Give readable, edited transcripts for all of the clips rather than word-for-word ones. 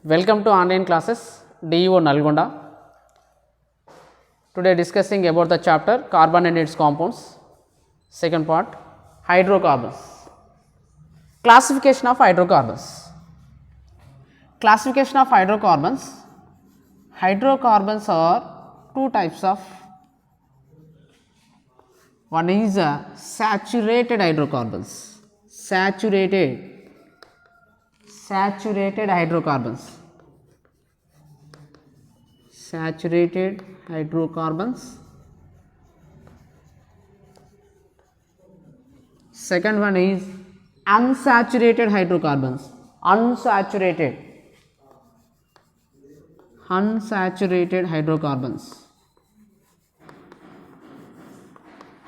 Welcome to online classes DEO Nalgonda. Today discussing about the chapter carbon and its compounds. Second part, hydrocarbons. Classification of hydrocarbons. Classification of hydrocarbons. Hydrocarbons are two types of. One is saturated hydrocarbons. Saturated hydrocarbons. Saturated hydrocarbons. Second one is unsaturated hydrocarbons. Unsaturated hydrocarbons.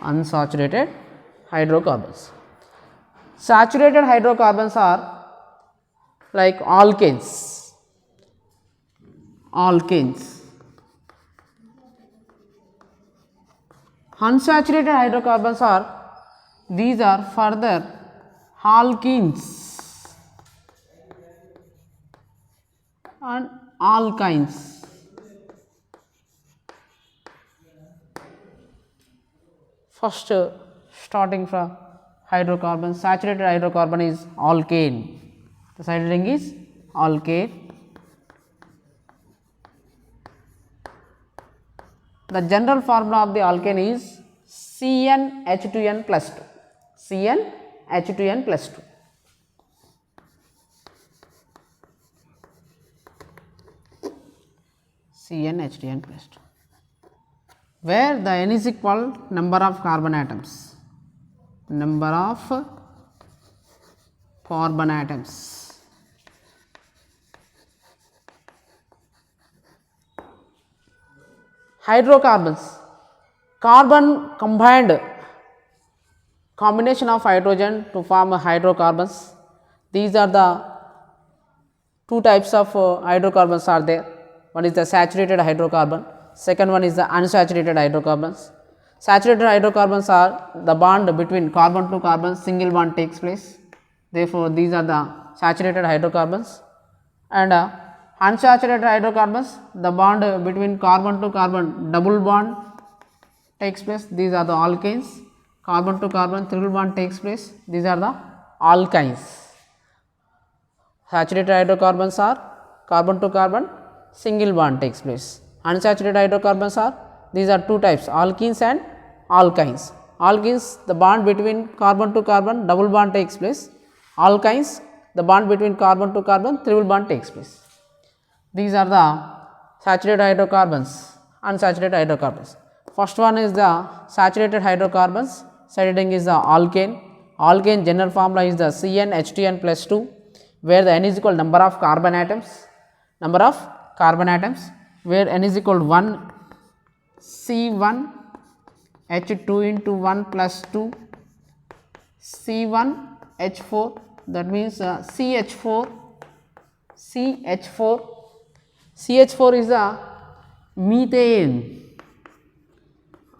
Unsaturated hydrocarbons. Saturated hydrocarbons are like alkanes. Unsaturated hydrocarbons are, these are further alkenes and alkynes. First, starting from hydrocarbon, saturated hydrocarbon is alkane. The side ring is alkane. The general formula of the alkane is CnH2n plus 2. CnH2n plus 2. CnH2n plus 2. Where the n is equal number of carbon atoms. Number of carbon atoms. Hydrocarbons, carbon combined combination of hydrogen to form hydrocarbons. These are the two types of hydrocarbons are there. One is the saturated hydrocarbon, second one is the unsaturated hydrocarbons. Saturated hydrocarbons are the bond between carbon to carbon, single bond takes place. Therefore, these are the saturated hydrocarbons. And unsaturated hydrocarbons, the bond between carbon to carbon, double bond takes place. These are the alkanes. Carbon to carbon, triple bond takes place. These are the alkynes. Saturated hydrocarbons are carbon to carbon, single bond takes place. Unsaturated hydrocarbons are, these are two types, alkenes and alkynes. Alkenes, the bond between carbon to carbon, double bond takes place. Alkynes, the bond between carbon to carbon, triple bond takes place. These are the saturated hydrocarbons, unsaturated hydrocarbons. First one is the saturated hydrocarbons, side ring is the alkane. Alkane general formula is the CnH2n plus 2, where the n is equal number of carbon atoms, where n is equal 1, C1 H2 into 1 plus 2, C1 H4, that means CH4 is the methane.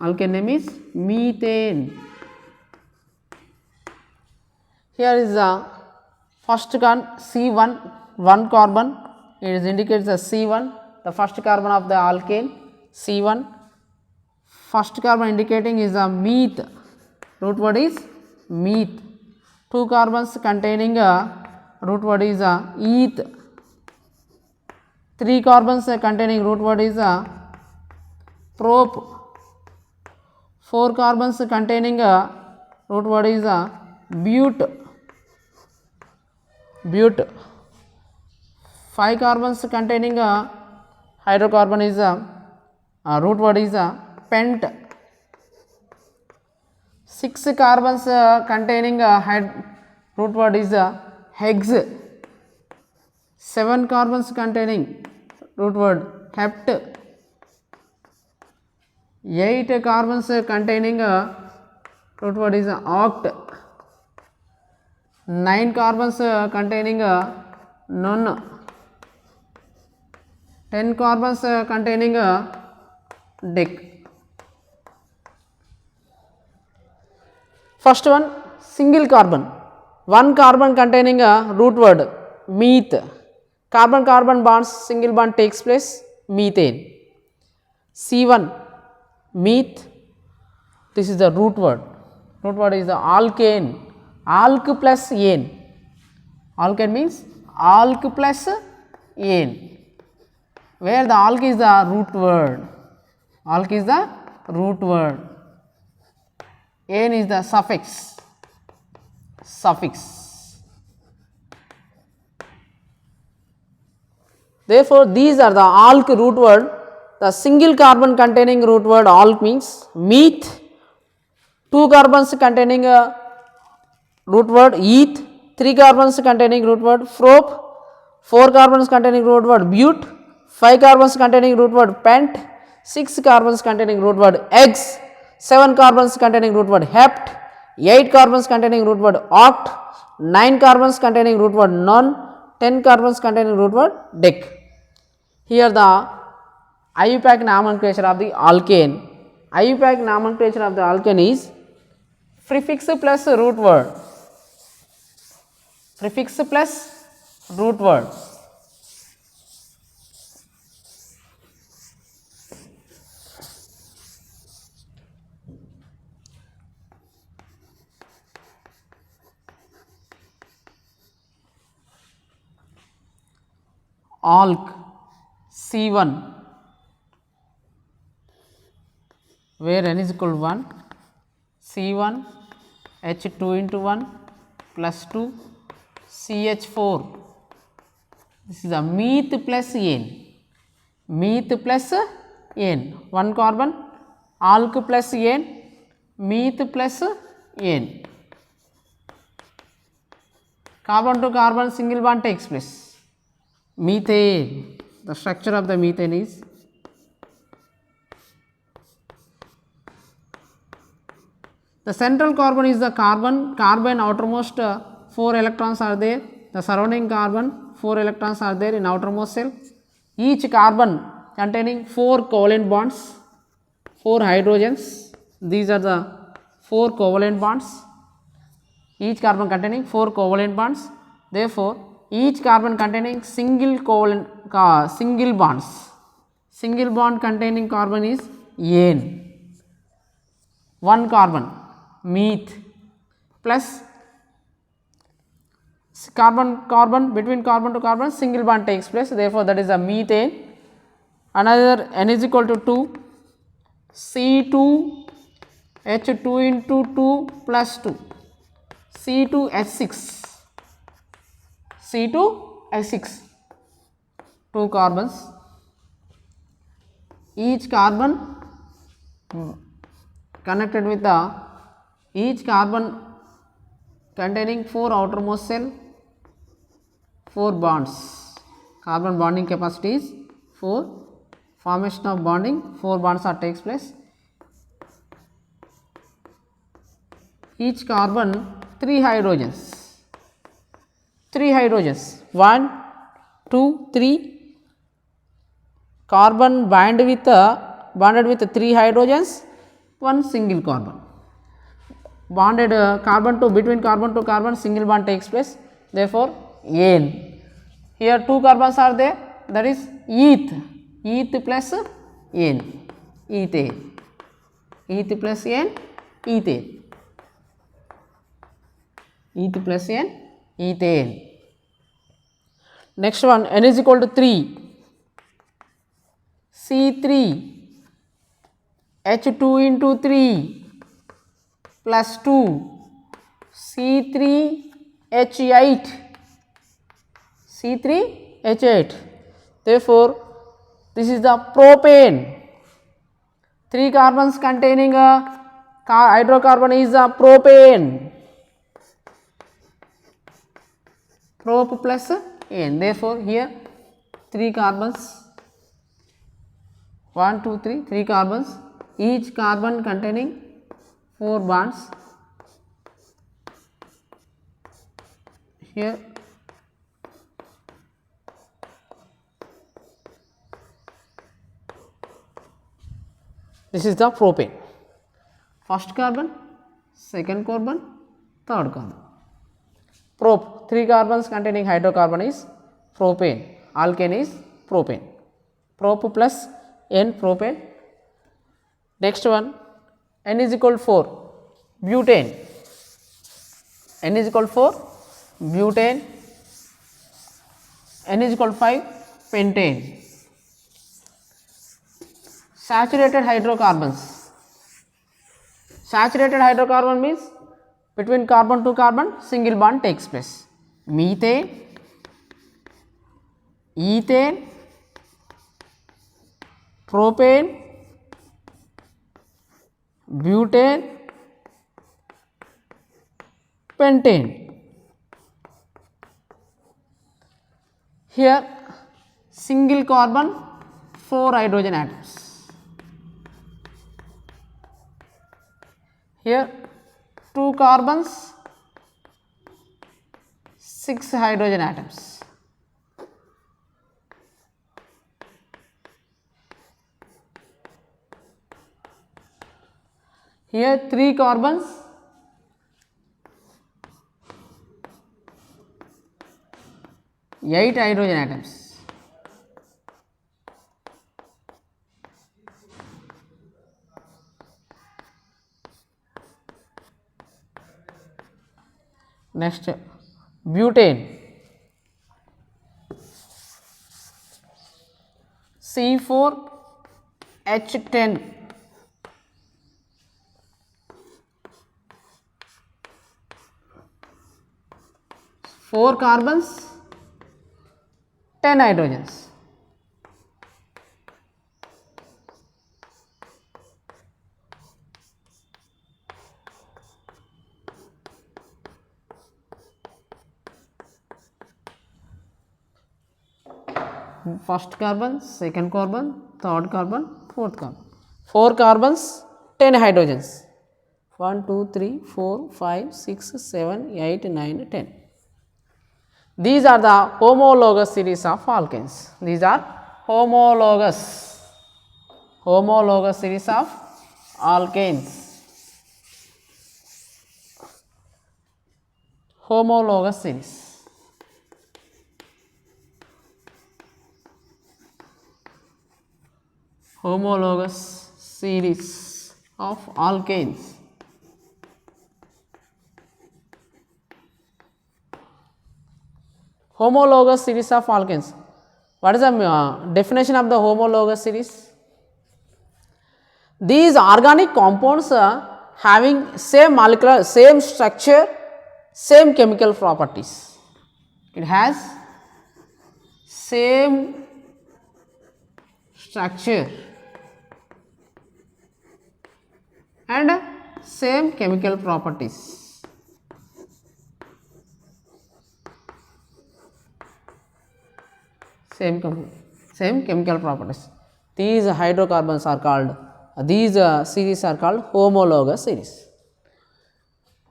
Alkane name is methane. Here is the first C1, 1 carbon, it is indicates the C1, the first carbon of the alkane, C1. First carbon indicating is the meth, root word is meth. 2 carbons containing root word is eth. 3 carbons containing root word is prop. 4 carbons containing root word is but. 5 carbons containing hydrocarbon is root word is pent. 6 carbons containing root word is hex. 7 carbons containing root word hept. 8 carbons containing root word is oct. 9 carbons containing non. 10 carbons containing dec. First one, single carbon, one carbon containing a root word meth, carbon carbon bonds single bond takes place, methane. C1 meth, this is the root word. Root word is the alkane, alk plus ane. Alkane means alk plus ane, where the alk is the root word. Alk is the root word, ane is the suffix. Therefore, these are the alk root word. The single carbon containing root word alk means meth, 2 carbons containing root word eth, 3 carbons containing root word prop, 4 carbons containing root word but, 5 carbons containing root word pent, 6 carbons containing root word ex, 7 carbons containing root word hept, 8 carbons containing root word oct, 9 carbons containing root word non, 10 carbons containing root word dec. Here the IUPAC nomenclature of the alkane. IUPAC nomenclature of the alkane is prefix plus root word. Prefix plus root word. Alk C1, where n is equal to 1, C1 H2 into 1 plus 2 CH4, this is a meth plus ane, meth plus ane, 1 carbon, alk plus ane, meth plus ane, carbon to carbon single bond takes place. Methane, the structure of the methane is the central carbon is the carbon outermost 4 electrons are there, the surrounding carbon 4 electrons are there in outermost shell, each carbon containing 4 covalent bonds, 4 hydrogens, these are the 4 covalent bonds, each carbon containing 4 covalent bonds. Therefore, each carbon containing single bonds, single bond containing carbon is ane, 1 carbon meth plus carbon between carbon to carbon single bond takes place. Therefore, that is a methane. Another n is equal to 2, C2 H2 into 2 plus 2, C2H6, C2H6, 2 carbons, each carbon connected with the each carbon containing 4 outermost shell, 4 bonds, carbon bonding capacity is 4, formation of bonding 4 bonds are takes place, each carbon 3 hydrogens, 1, 2, 3, carbon bonded with 3 hydrogens, 1 single carbon, bonded between carbon to carbon single bond takes place. Therefore, ane. Here 2 carbons are there, that is eth plus ane, ethane, eth plus ane, ethane, eth plus ane, ethane. Next one, n is equal to 3, C3 H2 into 3 plus 2 C3H8, C3H8. Therefore, this is the propane, 3 carbons containing a hydrocarbon is a propane, prop plus ane. Therefore, here 3 carbons, 1, 2, 3, 3 carbons, each carbon containing 4 bonds. Here this is the propane, first carbon, second carbon, third carbon. Prop, 3 carbons containing hydrocarbon is propane. alkane is propane. Prop plus N, propane. Next one, N is equal to 4, butane. N is equal to 4, butane. N is equal to 5, pentane. Saturated hydrocarbons. Saturated hydrocarbon means between carbon to carbon single bond takes place. Methane, ethane, propane, butane, pentane. Here single carbon, 4 hydrogen atoms. Here 2 carbons, 6 hydrogen atoms. Here 3 carbons, 8 hydrogen atoms. Next, butane, C4H10, 4 carbons, 10 hydrogens. First carbon, second carbon, third carbon, fourth carbon. 4 carbons, 10 hydrogens. 1, 2, 3, 4, 5, 6, 7, 8, 9, 10. These are the homologous series of alkanes. These are homologous series of alkanes. Homologous series. Homologous series of alkanes. Homologous series of alkanes. What is the definition of the homologous series? These organic compounds having same molecular, same structure, same chemical properties. It has same structure and same chemical properties. Same chemical properties. These hydrocarbons are called, these series are called homologous series.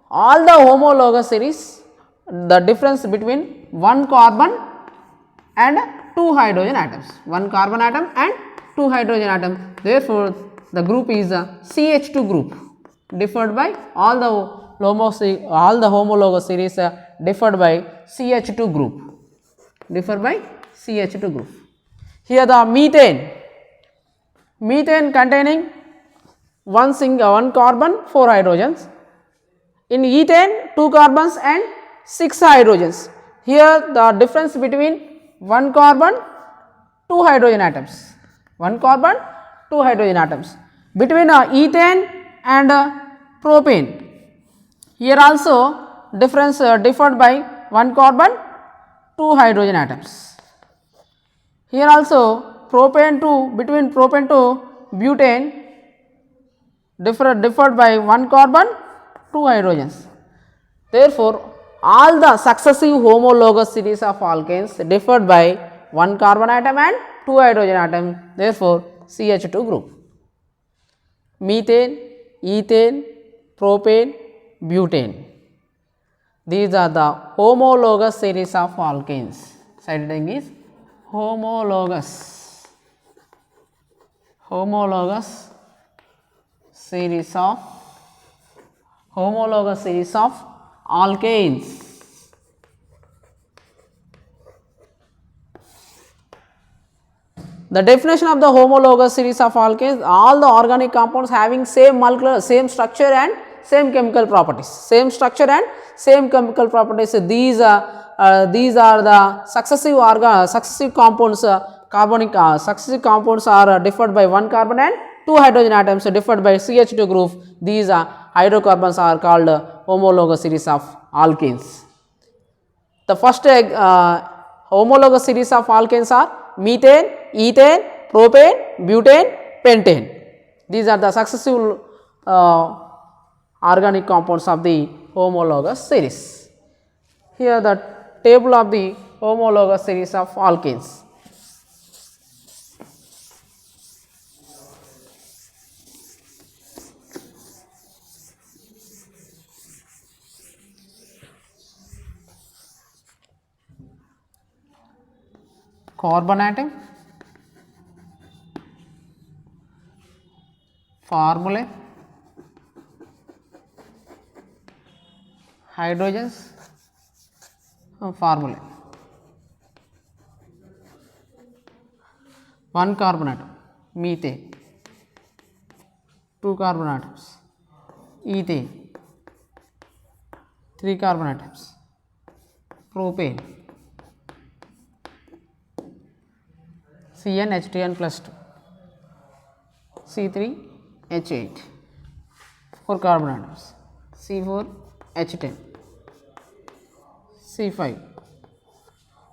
All the homologous series, the difference between one carbon and 2 hydrogen atoms, one carbon atom and 2 hydrogen atom. Therefore, the group is a CH2 group, differed by all the homologous series differed by CH2 group, differed by CH2 group. Here the methane containing one carbon, 4 hydrogens. In ethane, 2 carbons and 6 hydrogens. Here the difference between 1 carbon, 2 hydrogen atoms, 1 carbon, 2 hydrogen atoms. Between ethane and propane, here also difference differed by 1 carbon, 2 hydrogen atoms. Here also propane to, between propane to butane, differed by 1 carbon, 2 hydrogens. Therefore, all the successive homologous series of alkanes differed by 1 carbon atom and 2 hydrogen atom. Therefore, CH2 group. Methane, ethane, propane, butane. These are the homologous series of alkanes. Side heading is homologous series of alkanes. The definition of the homologous series of alkanes, all the organic compounds having same molecular, same structure and same chemical properties, same structure and same chemical properties. These are the successive compounds, successive compounds are differed by one carbon and two hydrogen atoms differed by CH2 group. These hydrocarbons are called homologous series of alkanes. The first homologous series of alkanes are methane, ethane, propane, butane, pentane. These are the successive organic compounds of the homologous series. Here the table of the homologous series of alkanes. Carbon atom, formulae, hydrogens, formulae. One carbon atom, methane, two carbon atoms, ethane, three carbon atoms, propane, CnH2n plus 2, C3H8, 4 carbon atoms, C4H10, C5,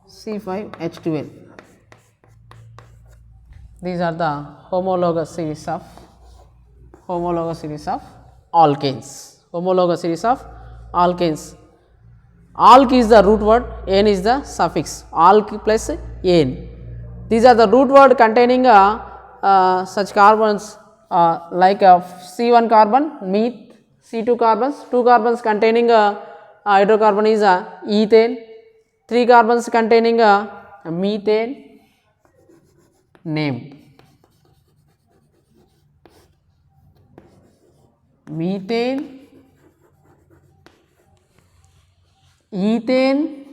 C5H12. These are the homologous series of alkanes. Homologous series of alkanes. Alk is the root word, ane is the suffix. Alk plus ane. These are the root word containing such carbons like C1 carbon, meth, C2 carbons, 2 carbons containing hydrocarbon is ethane, 3 carbons containing methane, name. Methane, ethane,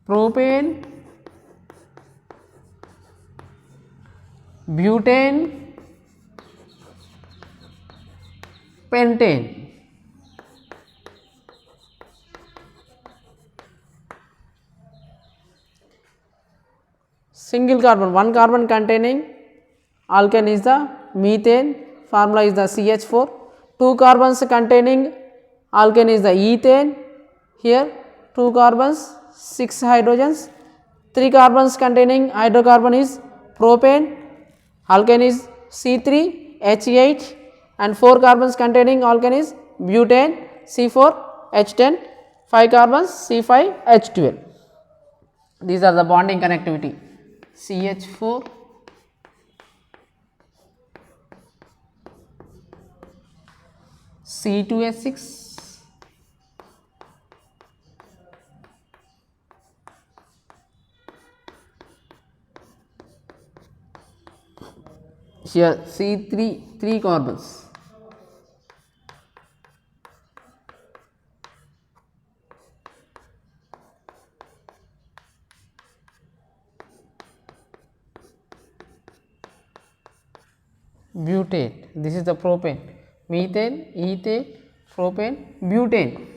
propane, butane, pentane. Single carbon, one carbon containing alkane is the methane, formula is the CH4. 2 carbons containing alkane is the ethane, here 2 carbons, 6 hydrogens. 3 carbons containing hydrocarbon is propane, alkane is C3H8, and 4 carbons containing alkane is butane, C4H10, 5 carbons, C5H12. These are the bonding connectivity, CH4, C2H6, here C3, 3 carbons, butane, this is the propane, methane, ethane, propane, butane.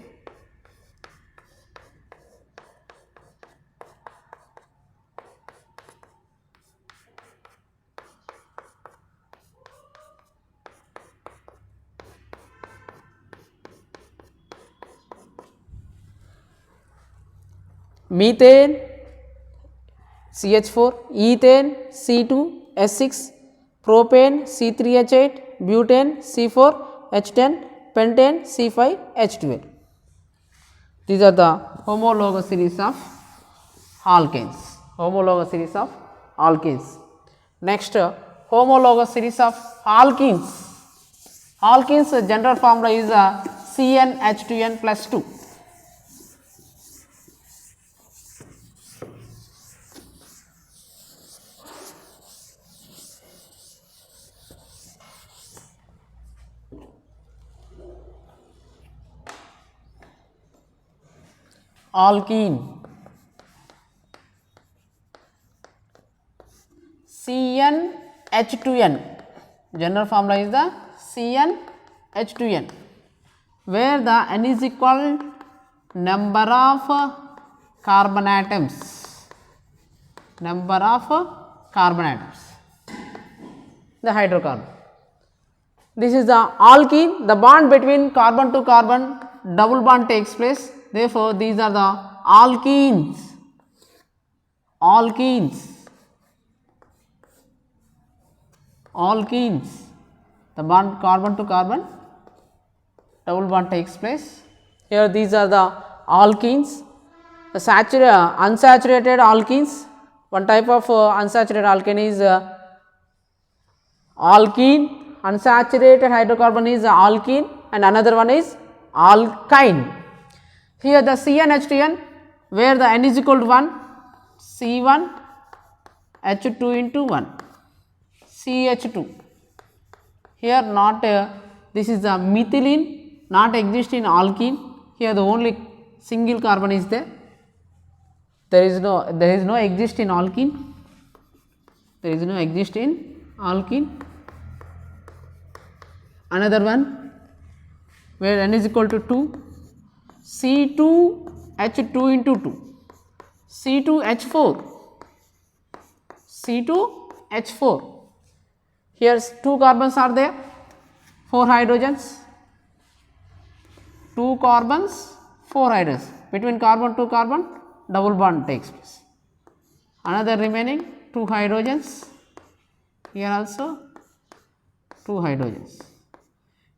Methane, CH4, ethane, C2H6, propane, C3H8, butane, C4H10, pentane, C5H12. These are the homologous series of alkanes. Homologous series of alkanes. Next, homologous series of alkenes. Alkenes general formula is CnH2n plus 2. Alkene, H2N. General formula is the CnH2n, where the N is equal number of carbon atoms. Number of carbon atoms. The hydrocarbon. This is the alkene. The bond between carbon to carbon, double bond takes place. Therefore, these are the alkenes. Alkenes. Alkenes. The bond carbon to carbon, double bond takes place. Here these are the alkenes. The unsaturated alkenes. One type of unsaturated alkene is alkene. Unsaturated hydrocarbon is alkene, and another one is alkyne. Here the CnH2n, where the N is equal to 1, C1H2 into 1, CH2. Here not this is the methylene, not exist in alkene. Here the only single carbon is there. There is no exist in alkene. There is no exist in alkene. Another one where N is equal to 2, C2H2 into 2, C2H4, C2H4. Here 2 carbons are there, 4 hydrogens, 2 carbons, 4 hydrogens. Between carbon to carbon, double bond takes place. Another remaining 2 hydrogens, here also 2 hydrogens.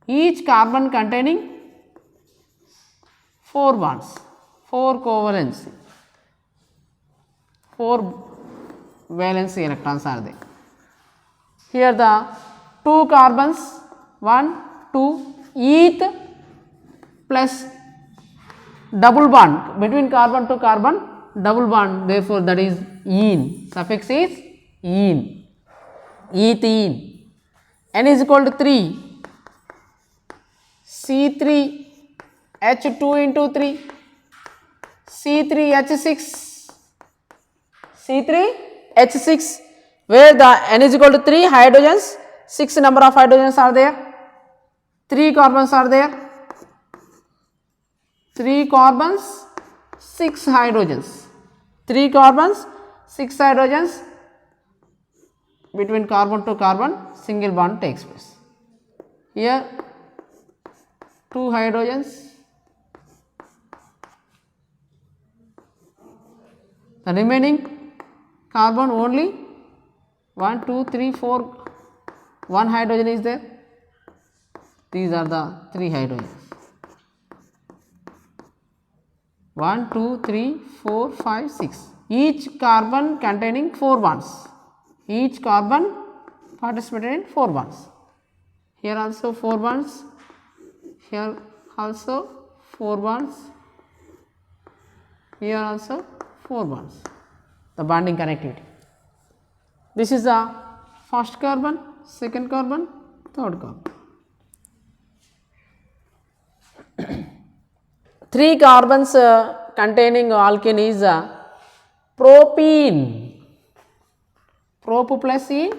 Each carbon containing 4 bonds, 4 covalency, 4 valency electrons are there. Here the 2 carbons, 1, 2, each plus double bond between carbon to carbon, double bond, therefore that is ene, suffix is ene, ethene. N is equal to 3, C3H2 into 3, C3H6, C3H6, where the N is equal to 3 hydrogens, 6 number of hydrogens are there, 3 carbons are there, 3 carbons, 6 hydrogens, 3 carbons, 6 hydrogens, between carbon to carbon single bond takes place. Here 2 hydrogens, the remaining carbon only 1, 2, 3, 4, 1 hydrogen is there. These are the 3 hydrogens. 1, 2, 3, 4, 5, 6. Each carbon containing 4 bonds. Each carbon participated in 4 bonds. Here also 4 bonds. Here also 4 bonds. Here also 4 bonds. The bonding connectivity. This is the first carbon, second carbon, third carbon. 3 carbons containing alkene is propene. Prop plus ene,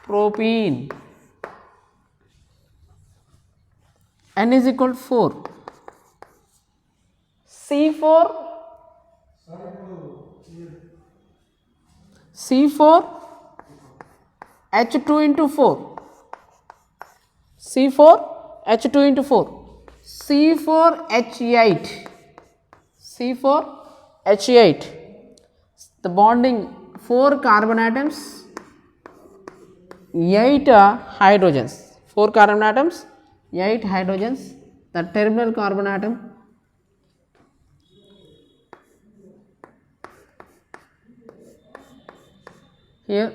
propene. N is equal to 4. C4, H2 into 4, C4H2 into 4, C4H8, C4H8. The bonding 4 carbon atoms, 8 hydrogens, 4 carbon atoms, 8 hydrogens, the terminal carbon atom. Here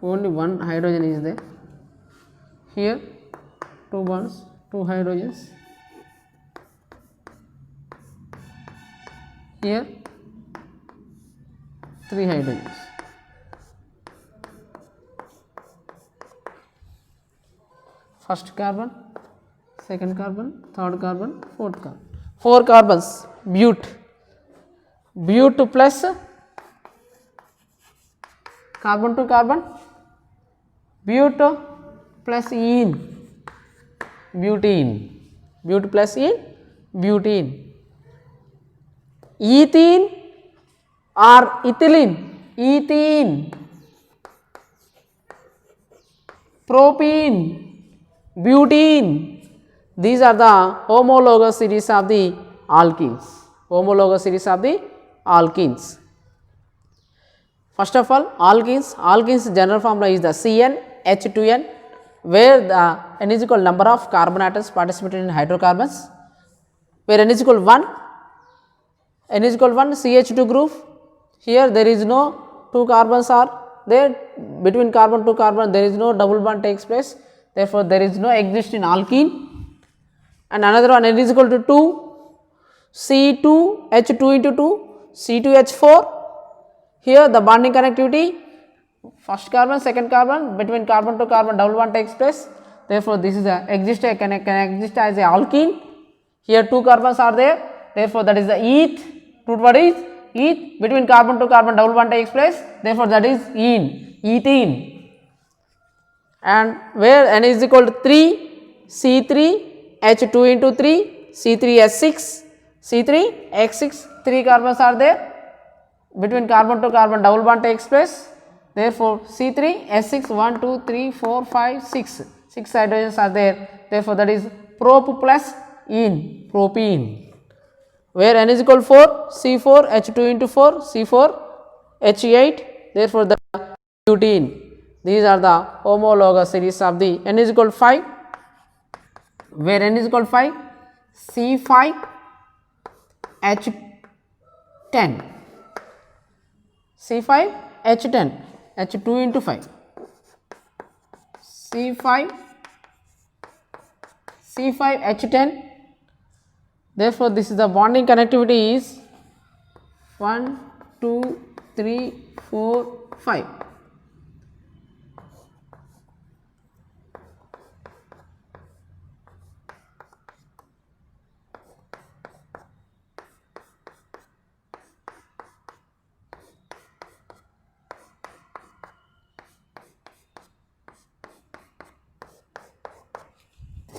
only 1 hydrogen is there. Here 2 bonds, 2 hydrogens. Here 3 hydrogens. First carbon, second carbon, third carbon, fourth carbon. 4 carbons, bute plus carbon to carbon, bute plus ene, butene, bute plus ene, butene, ethene or ethylene, ethene, propene, butene. These are the homologous series of the alkenes, homologous series of the alkenes. First of all, alkenes general formula is the CnH2n, where the n is equal number of carbon atoms participated in hydrocarbons, where n is equal 1, n is equal 1 CH2 group. Here there is no 2 carbons are there, between carbon to carbon there is no double bond takes place, therefore there is no exist in alkene. And another one, n is equal to 2 C2H2 into 2 C2H4. Here the bonding connectivity, first carbon, second carbon, between carbon to carbon double bond takes place, therefore this is a can exist as a alkene. Here 2 carbons are there, therefore that is the eth, root word is eth, between carbon to carbon double bond takes place, therefore that is ethene. And where n is equal to 3 C3H2 into 3 C3H6 C3H6, 3 carbons are there, between carbon to carbon double bond takes place, therefore C3H6 1 2 3 4 5 6 hydrogens are there, therefore that is prop plus ene, propene, where n is equal to 4 C4H2 into 4 C4H8, therefore the butene. These are the homologous series of the n is equal to 5, where n is equal to 5 C5H10, C5H10, H2 into 5, C5H10, therefore this is the bonding connectivity is 1 2 3 4 5.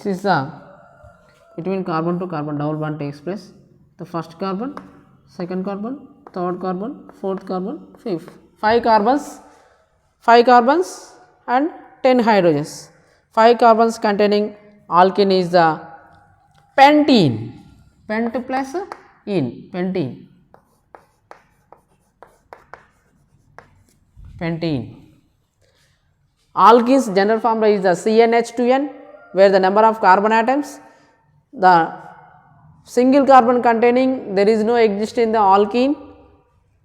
This is the between carbon to carbon double bond takes place, the first carbon, second carbon, third carbon, fourth carbon, fifth, 5 carbons and 10 hydrogens. 5 carbons containing alkene is the pentene, pent plus ene, pentene. Alkenes general formula is the CnH2n, where the number of carbon atoms, the single carbon containing there is no exist in the alkene,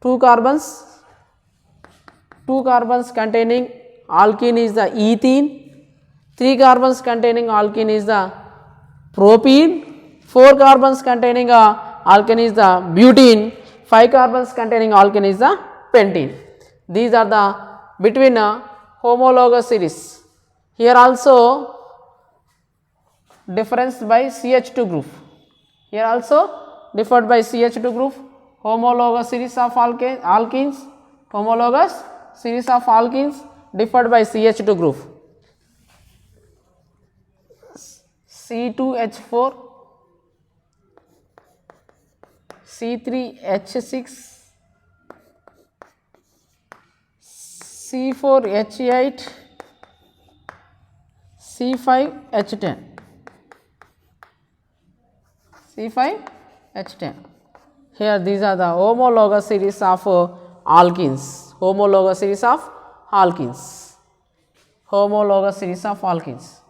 2 carbons containing alkene is the ethene, 3 carbons containing alkene is the propene, 4 carbons containing alkene is the butene, 5 carbons containing alkene is the pentene. These are the between homologous series. Here also difference by CH2 group, here also differed by CH2 group, homologous series of alkenes, homologous series of alkenes differed by CH2 group, C2H4, C3H6, C4H8, C5H10, C5H10. Here these are the homologous series of alkenes, homologous series of alkenes, homologous series of alkenes,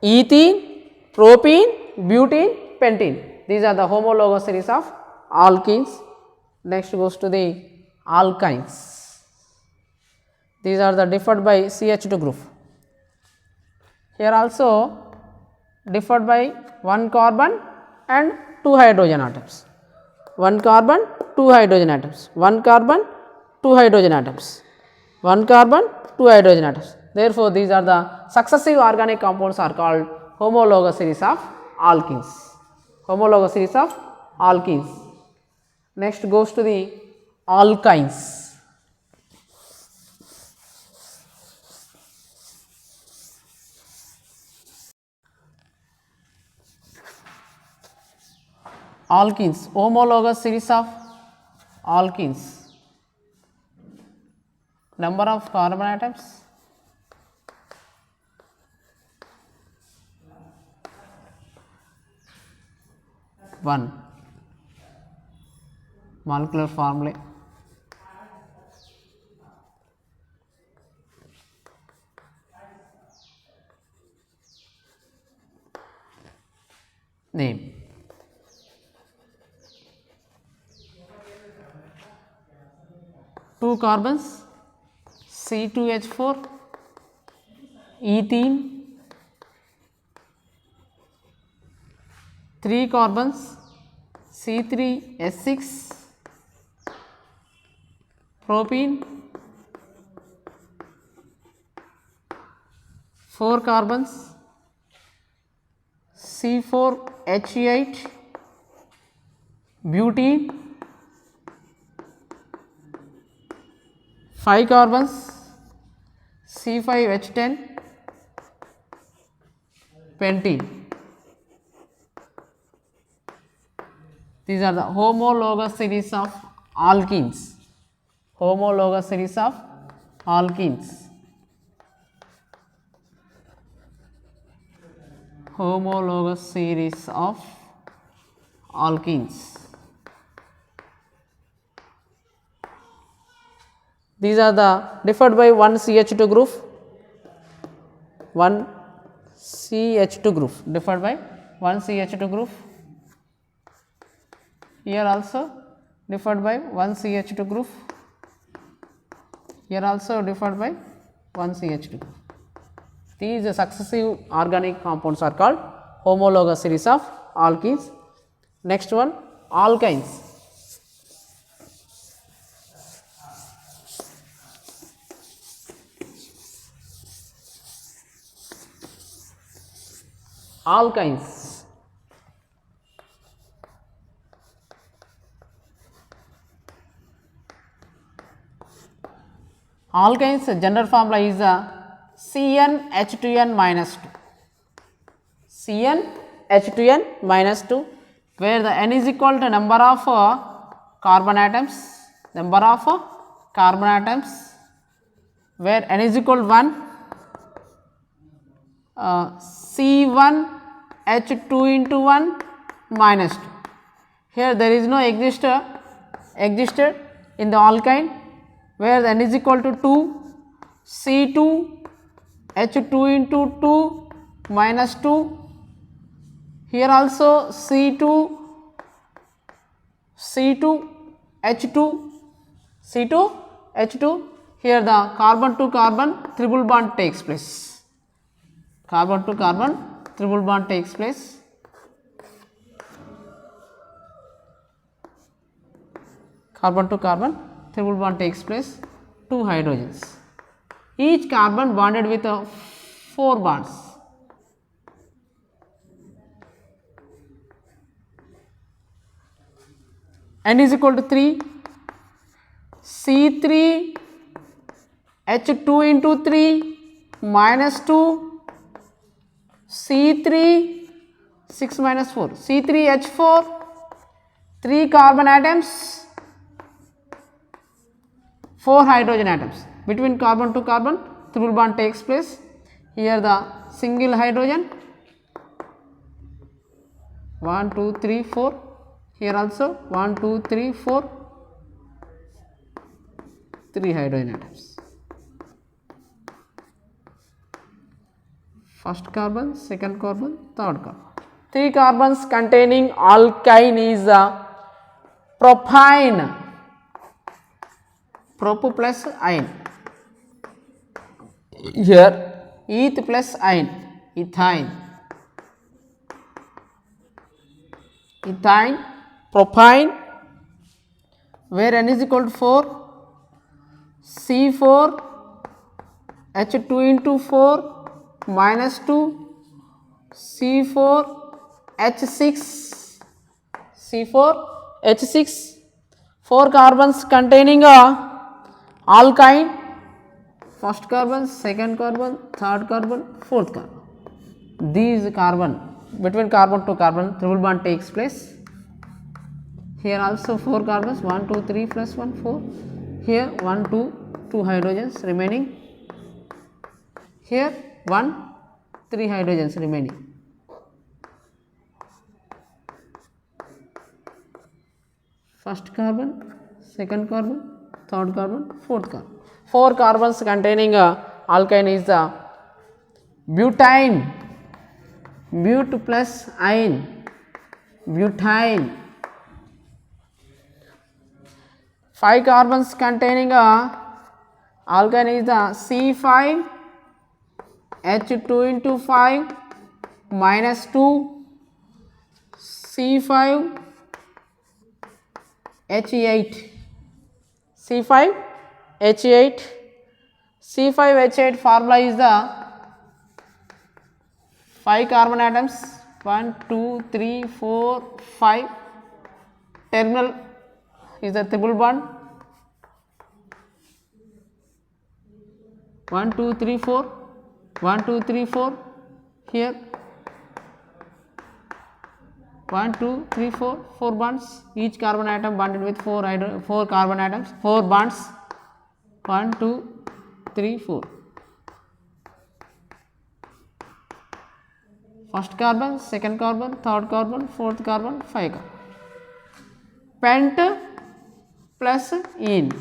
ethene, propene, butene, pentene. These are the homologous series of alkenes. Next goes to the alkynes. These are the differed by CH2 group. Here also differed by 1 carbon and 2 hydrogen atoms, 1 carbon, 2 hydrogen atoms, 1 carbon, 2 hydrogen atoms, 1 carbon, 2 hydrogen atoms. Therefore, these are the successive organic compounds are called homologous series of alkenes, homologous series of alkenes. Next goes to the alkynes. alkenes, homologous series of alkenes, number of carbon atoms, one, molecular formulae, name. Two carbons, C2H4, ethene, three carbons, C3H6, propene, four carbons, C4H8, butene, five carbons, C5H10, pentene. These are the homologous series of alkenes. Homologous series of alkenes. Homologous series of alkenes. These are the differed by one CH2 group. One CH2 group differed by one CH2 group. Here also differed by one CH2 group. Here also differed by one CH2 group. These successive organic compounds are called homologous series of alkenes. Next one, alkynes. Alkynes. Alkynes general formula is CnH2n minus 2. CnH2n minus 2, where the n is equal to number of carbon atoms, where n is equal to 1, C1H2 into 1 minus 2. Here there is no existed in the alkyne, where the n is equal to 2, C2H2 into 2 minus 2. Here also C2H2. Here the carbon to carbon triple bond takes place. Carbon to carbon triple bond takes place. Carbon to carbon triple bond takes place. Two hydrogens. Each carbon bonded with 4 bonds. N is equal to 3. C3H2 into 3 minus 2, C3, 6 minus 4, C3H4, 3 carbon atoms, 4 hydrogen atoms. Between carbon to carbon triple bond takes place. Here the single hydrogen, 1, 2, 3, 4. Here also 1, 2, 3, 4, 3 hydrogen atoms. First carbon, second carbon, third carbon. 3 carbons containing alkyne is propyne, prop plus ine. Here eth plus ine, ethyne, propyne, where n is equal to 4, C4H2 into 4 minus 2, C4H6, 4 carbons containing alkyne, first carbon, second carbon, third carbon, fourth carbon. These carbon, between carbon to carbon triple bond takes place. Here also 4 carbons, 1, 2, 3 plus 1, 4. Here 1, 2, 2 hydrogens remaining. Here 1, 3 hydrogens remaining. First carbon, second carbon, third carbon, fourth carbon. 4 carbons containing alkyne is the butane, but plus ine, butane. 5 carbons containing alkyne is the C5 H2 into 5 minus 2 C5 H8, C5 H8, C5 H8 formula is the 5 carbon atoms, 1, 2, 3, 4, 5, terminal is the triple bond, 1, 2, 3, 4, 1, 2, 3, 4, here 1, 2, 3, 4, 4 bonds, each carbon atom bonded with 4 carbon atoms, 4 bonds, 1, 2, 3, 4. First carbon, second carbon, third carbon, fourth carbon, 5 carbon. Pent plus ene,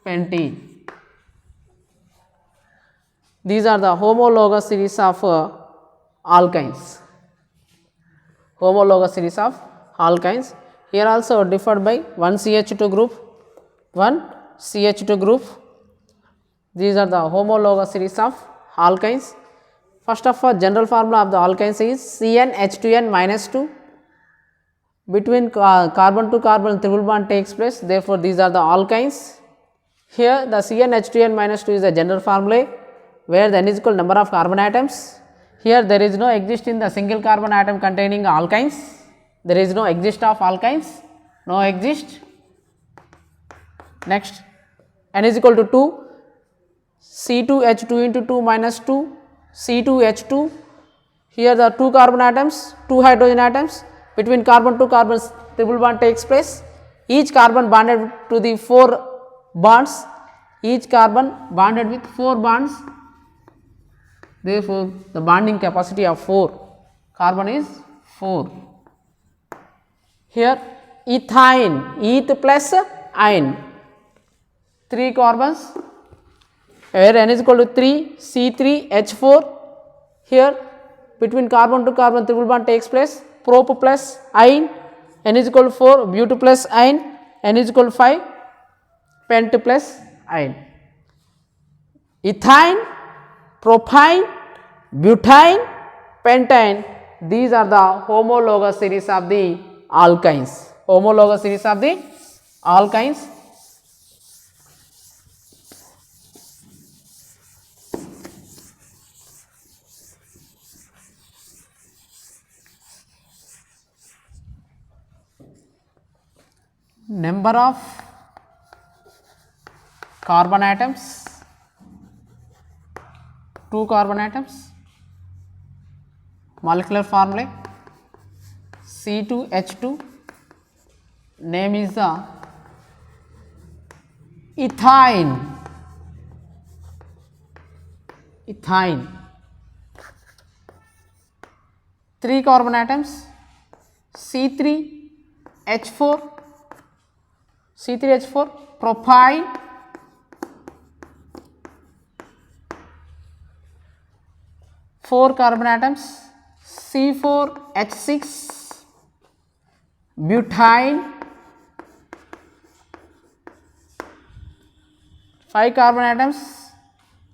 pentene. These are the homologous series of alkynes. Homologous series of alkynes. Here also differed by one CH2 group, one CH2 group. These are the homologous series of alkynes. First of all, general formula of the alkynes is CnH2n minus 2. Between carbon to carbon triple bond takes place. Therefore, these are the alkynes. Here the CnH2n minus 2 is the general formula, where the n is equal number of carbon atoms. Here there is no exist in the single carbon atom containing alkynes. There is no exist of alkynes, no exist. Next, n is equal to 2, C2H2 into 2 minus 2, C2H2. Here the 2 carbon atoms, 2 hydrogen atoms. Between carbon to carbon triple bond takes place. Each carbon bonded to the 4 bonds, each carbon bonded with 4 bonds. Therefore, the bonding capacity of 4 carbon is 4. Here ethine, eth plus ine, 3 carbons, where n is equal to 3, C3H4. Here between carbon to carbon triple bond takes place. Prop plus ine, n is equal to 4, but plus ine, n is equal to 5, pent plus ine. Ethine, propyne, butane, pentane, these are the homologous series of the alkynes. Homologous series of the alkynes. Number of carbon atoms, 2 carbon atoms. Molecular formula C2H2, name is the ethine, ethine. 3 carbon atoms, C3H4, C3H4, propyne, 4 carbon atoms, C4H6, butane, 5 carbon atoms,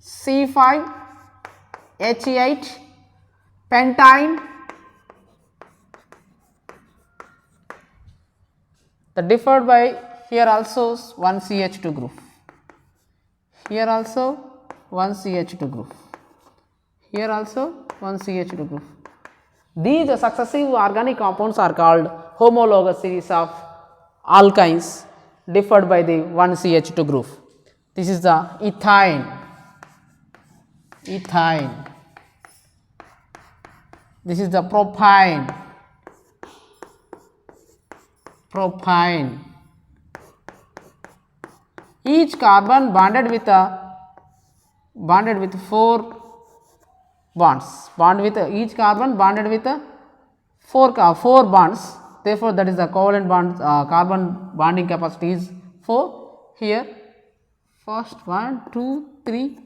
C5H8, pentane. The differed by here also one CH2 group, here also one CH2 group, here also one CH2 group. These successive organic compounds are called homologous series of alkynes differed by the one CH2 group. This is the ethine, ethine. This is the propyne, propyne. Each carbon bonded with 4 bonds, each carbon bonded with 4 bonds. Therefore, that is the covalent bond carbon bonding capacity is 4. Here first 1 2 3,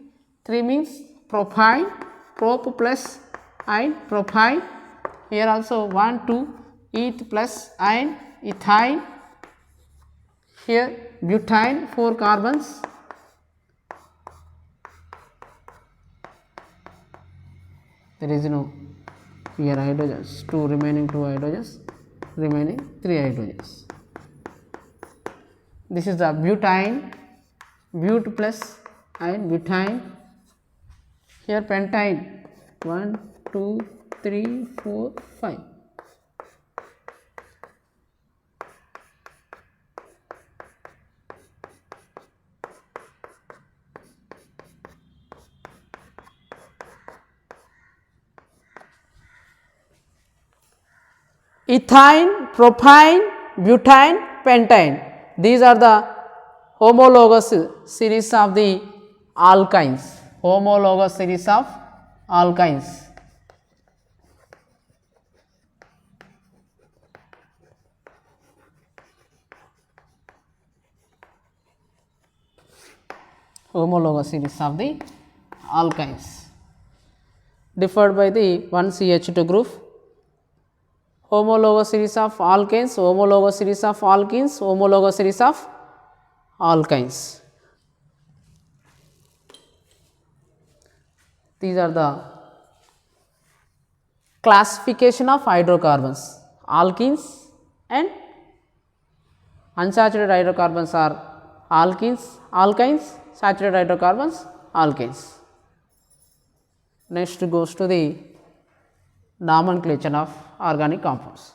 3 means propyne, prop plus ine, propyne. Here also 1 2, eth plus ine, ethyne. Here butane, 4 carbons. There is no here hydrogens, 2 remaining 2 hydrogens, remaining 3 hydrogens. This is the butane, but plus ine, butane. Here pentyne, 1 2 3 4 5. Ethyne, propyne, butane, pentyne. These are the homologous series of the alkynes. Homologous series of alkynes. Homologous series of the alkynes differed by the one CH2 group. Homologous series of alkanes, homologous series of alkenes, homologous series of alkynes. These are the classification of hydrocarbons. Alkenes and unsaturated hydrocarbons are alkenes, alkynes, saturated hydrocarbons, alkanes. Next goes to the nomenclature of organic compounds.